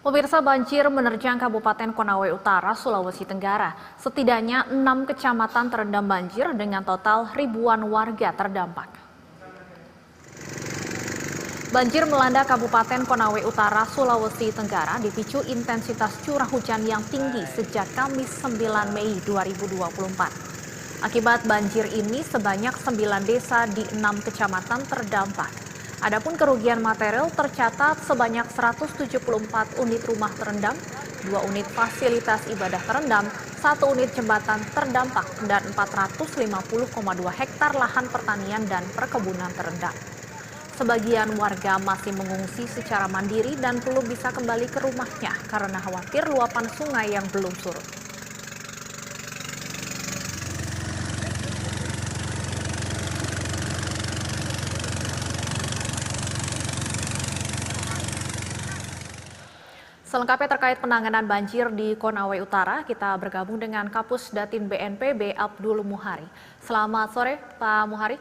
Pemirsa, banjir menerjang Kabupaten Konawe Utara, Sulawesi Tenggara. Setidaknya 6 kecamatan terendam banjir dengan total ribuan warga terdampak. Banjir melanda Kabupaten Konawe Utara, Sulawesi Tenggara dipicu intensitas curah hujan yang tinggi sejak Kamis 9 Mei 2024. Akibat banjir ini sebanyak 9 desa di 6 kecamatan terdampak. Adapun kerugian material tercatat sebanyak 174 unit rumah terendam, 2 unit fasilitas ibadah terendam, 1 unit jembatan terdampak, dan 450,2 hektar lahan pertanian dan perkebunan terendam. Sebagian warga masih mengungsi secara mandiri dan belum bisa kembali ke rumahnya karena khawatir luapan sungai yang belum surut. Selengkapnya terkait penanganan banjir di Konawe Utara, kita bergabung dengan Kapus Datin BNPB Abdul Muhari. Selamat sore, Pak Muhari.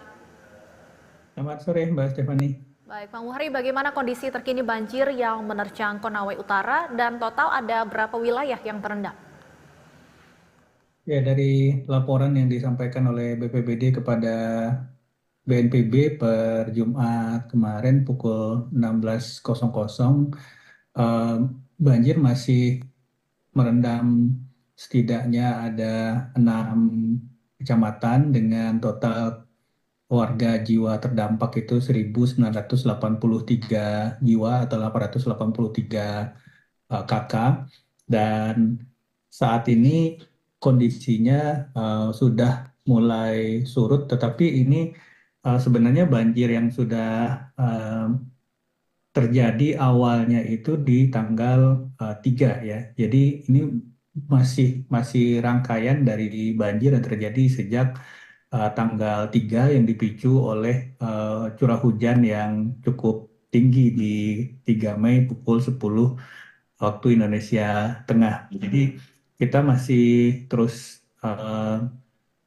Selamat sore, Mbak Stefani. Baik, Pak Muhari, bagaimana kondisi terkini banjir yang menerjang Konawe Utara dan total ada berapa wilayah yang terendam? Ya, dari laporan yang disampaikan oleh BPBD kepada BNPB per Jumat kemarin pukul 16.00, eh, banjir masih merendam setidaknya ada 6 kecamatan dengan total warga jiwa terdampak itu 1.983 jiwa atau 883 kakak, dan saat ini kondisinya sudah mulai surut, tetapi ini sebenarnya banjir yang sudah terjadi awalnya itu di tanggal 3 ya. Jadi ini masih rangkaian dari banjir yang terjadi sejak tanggal 3 yang dipicu oleh curah hujan yang cukup tinggi di 3 Mei pukul 10 waktu Indonesia Tengah. Jadi kita masih terus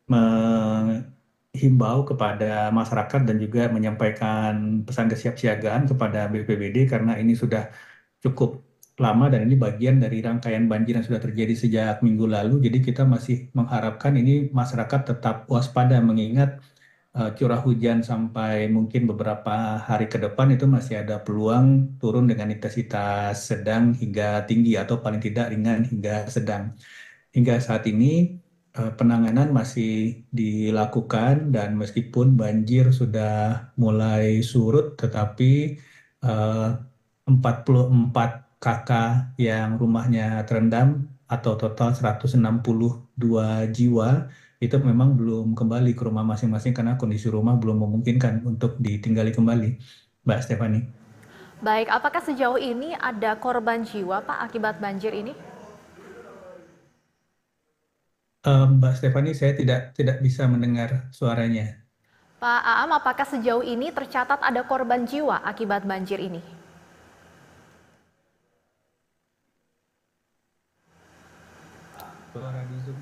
menghimbau kepada masyarakat dan juga menyampaikan pesan kesiapsiagaan kepada BPBD karena ini sudah cukup lama dan ini bagian dari rangkaian banjir yang sudah terjadi sejak minggu lalu. Jadi kita masih mengharapkan ini masyarakat tetap waspada mengingat curah hujan sampai mungkin beberapa hari ke depan itu masih ada peluang turun dengan intensitas sedang hingga tinggi atau paling tidak ringan hingga sedang. Hingga saat ini penanganan masih dilakukan dan meskipun banjir sudah mulai surut, tetapi 44 kakak yang rumahnya terendam atau total 162 jiwa itu memang belum kembali ke rumah masing-masing karena kondisi rumah belum memungkinkan untuk ditinggali kembali, Mbak Stefani. Baik, apakah sejauh ini ada korban jiwa, Pak, akibat banjir ini? Mbak Stefani, saya tidak bisa mendengar suaranya. Pak Aam, apakah sejauh ini tercatat ada korban jiwa akibat banjir ini? Suara di Zoom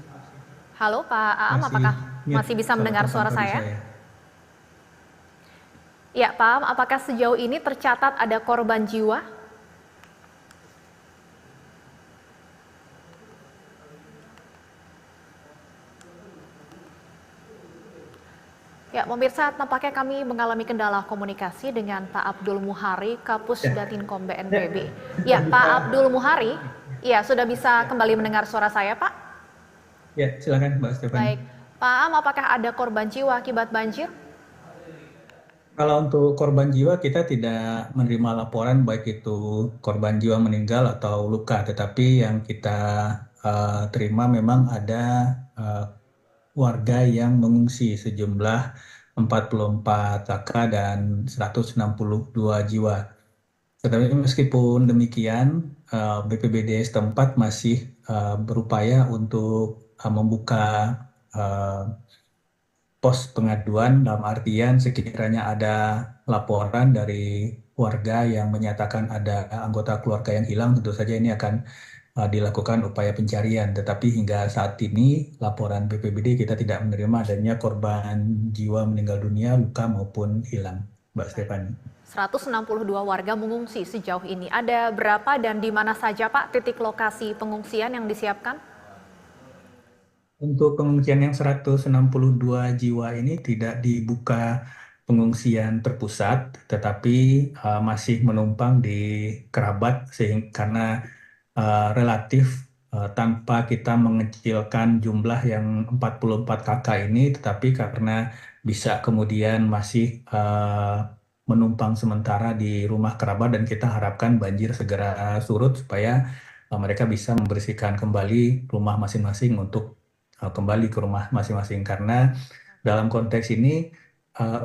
Halo Pak Aam, masih apakah mute masih bisa salah mendengar suara telepon tadi saya? saya. Ya, Pak Aam, apakah sejauh ini tercatat ada korban jiwa? Ya, pemirsa, tampaknya kami mengalami kendala komunikasi dengan Pak Abdul Muhari, Kapus Datinkom BNPB. Ya, Pak Abdul Muhari, ya sudah bisa kembali mendengar suara saya, Pak? Ya, silakan Mbak Stefani. Baik, Pak Aam, apakah ada korban jiwa akibat banjir? Kalau untuk korban jiwa kita tidak menerima laporan baik itu korban jiwa meninggal atau luka, tetapi yang kita terima memang ada warga yang mengungsi sejumlah 44 kakak dan 162 jiwa. Tetapi meskipun demikian, BPBD setempat masih berupaya untuk membuka pos pengaduan dalam artian sekiranya ada laporan dari warga yang menyatakan ada anggota keluarga yang hilang, tentu saja ini akan dilakukan upaya pencarian. Tetapi hingga saat ini laporan BPBD kita tidak menerima adanya korban jiwa meninggal dunia, luka maupun hilang, Mbak Stefani. 162 warga mengungsi sejauh ini. Ada berapa dan di mana saja, Pak, titik lokasi pengungsian yang disiapkan? Untuk pengungsian yang 162 jiwa ini tidak dibuka pengungsian terpusat, tetapi masih menumpang di kerabat sehingga karena relatif tanpa kita mengecilkan jumlah yang 44 kakak ini, tetapi karena bisa kemudian masih menumpang sementara di rumah kerabat dan kita harapkan banjir segera surut supaya mereka bisa membersihkan kembali rumah masing-masing untuk kembali ke rumah masing-masing karena dalam konteks ini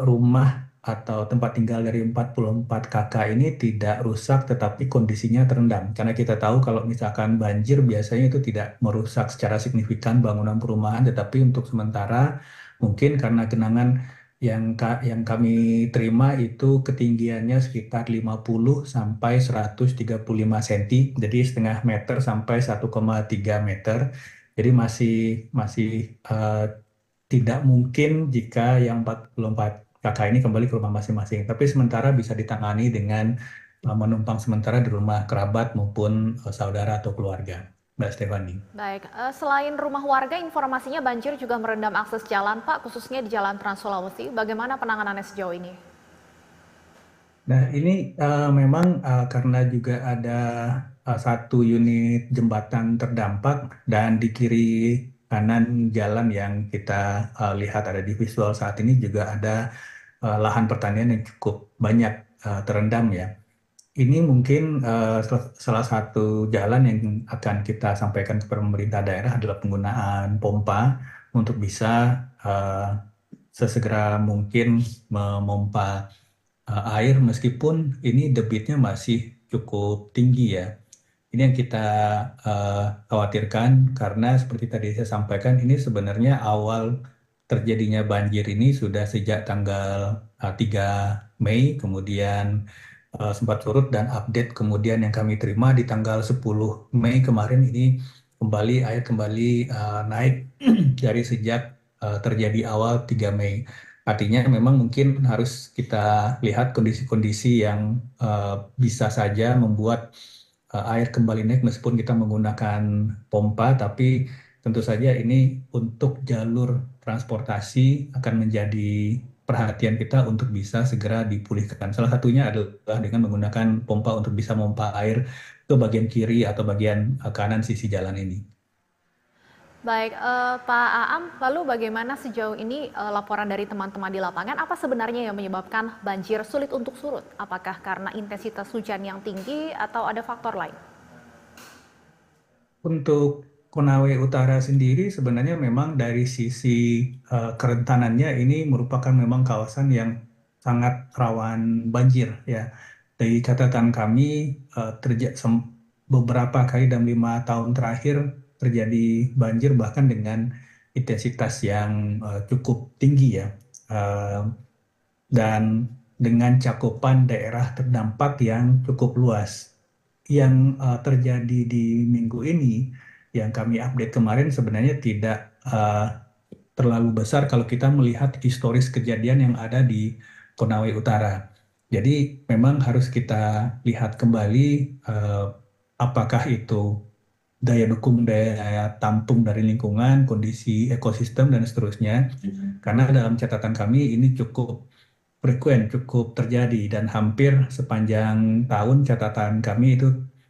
rumah atau tempat tinggal dari 44 kakak ini tidak rusak tetapi kondisinya terendam. Karena kita tahu kalau misalkan banjir biasanya itu tidak merusak secara signifikan bangunan perumahan tetapi untuk sementara mungkin karena genangan yang kami terima itu ketinggiannya sekitar 50 sampai 135 cm, jadi setengah meter sampai 1,3 meter. Jadi masih masih eh, tidak mungkin jika yang 44 kakak ini kembali ke rumah masing-masing. Tapi sementara bisa ditangani dengan menumpang sementara di rumah kerabat maupun saudara atau keluarga. Mbak Stefani. Baik, selain rumah warga, informasinya banjir juga merendam akses jalan, Pak, khususnya di Jalan Trans Sulawesi. Bagaimana penanganannya sejauh ini? Nah, ini memang karena juga ada satu unit jembatan terdampak dan di kiri kanan jalan yang kita lihat ada di visual saat ini juga ada lahan pertanian yang cukup banyak terendam ya. Ini mungkin salah satu jalan yang akan kita sampaikan kepada pemerintah daerah adalah penggunaan pompa untuk bisa uh, sesegera mungkin memompa air meskipun ini debitnya masih cukup tinggi ya. Ini yang kita eh, khawatirkan karena seperti tadi saya sampaikan ini sebenarnya awal terjadinya banjir ini sudah sejak tanggal 3 Mei, kemudian sempat surut dan update kemudian yang kami terima di tanggal 10 Mei kemarin ini air kembali naik dari sejak terjadi awal 3 Mei. Artinya memang mungkin harus kita lihat kondisi-kondisi yang bisa saja membuat air kembali naik meskipun kita menggunakan pompa, tapi tentu saja ini untuk jalur transportasi akan menjadi perhatian kita untuk bisa segera dipulihkan. Salah satunya adalah dengan menggunakan pompa untuk bisa memompa air ke bagian kiri atau bagian kanan sisi jalan ini. Baik, Pak Aam, lalu bagaimana sejauh ini laporan dari teman-teman di lapangan? Apa sebenarnya yang menyebabkan banjir sulit untuk surut? Apakah karena intensitas hujan yang tinggi atau ada faktor lain? Untuk Konawe Utara sendiri sebenarnya memang dari sisi kerentanannya ini merupakan memang kawasan yang sangat rawan banjir ya. Dari catatan kami beberapa kali dalam 5 tahun terakhir terjadi banjir bahkan dengan intensitas yang cukup tinggi ya. Eh, dan dengan cakupan daerah terdampak yang cukup luas yang terjadi di minggu ini, yang kami update kemarin sebenarnya tidak terlalu besar kalau kita melihat historis kejadian yang ada di Konawe Utara. Jadi memang harus kita lihat kembali eh, apakah itu daya dukung, daya tampung dari lingkungan, kondisi ekosistem dan seterusnya. Karena dalam catatan kami ini cukup frekuen, cukup terjadi dan hampir sepanjang tahun catatan kami itu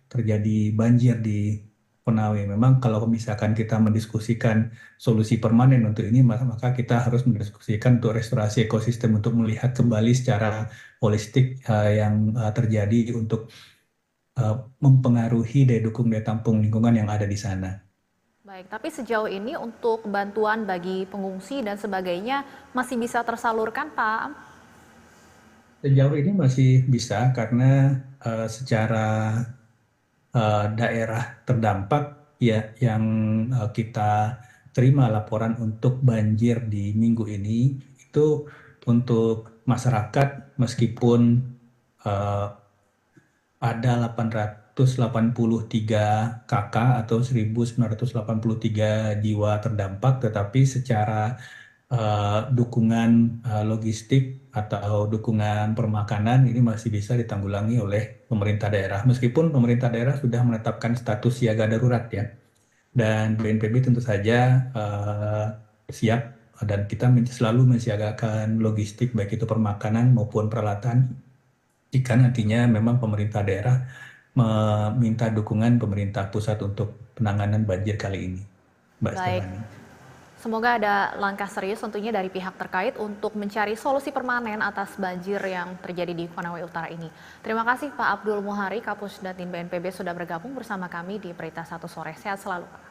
terjadi banjir di Konawe. Memang kalau misalkan kita mendiskusikan solusi permanen untuk ini, maka kita harus mendiskusikan untuk restorasi ekosistem untuk melihat kembali secara holistik yang terjadi untuk mempengaruhi daya dukung daya tampung lingkungan yang ada di sana. Baik, tapi sejauh ini untuk bantuan bagi pengungsi dan sebagainya masih bisa tersalurkan, Pak Aam? Sejauh ini masih bisa karena secara daerah terdampak ya yang kita terima laporan untuk banjir di minggu ini itu untuk masyarakat meskipun uh, ada 883 kakak atau 1983 jiwa terdampak, tetapi secara dukungan logistik atau dukungan permakanan ini masih bisa ditanggulangi oleh pemerintah daerah. Meskipun pemerintah daerah sudah menetapkan status siaga darurat ya, dan BNPB tentu saja siap dan kita selalu mensiagakan logistik baik itu permakanan maupun peralatan jika nantinya memang pemerintah daerah meminta dukungan pemerintah pusat untuk penanganan banjir kali ini, Mbak Baik, Stefani. semoga ada langkah serius tentunya dari pihak terkait untuk mencari solusi permanen atas banjir yang terjadi di Konawe Utara ini. Terima kasih Pak Abdul Muhari, Kapus Datin BNPB sudah bergabung bersama kami di Berita Satu Sore. Sehat selalu, Pak.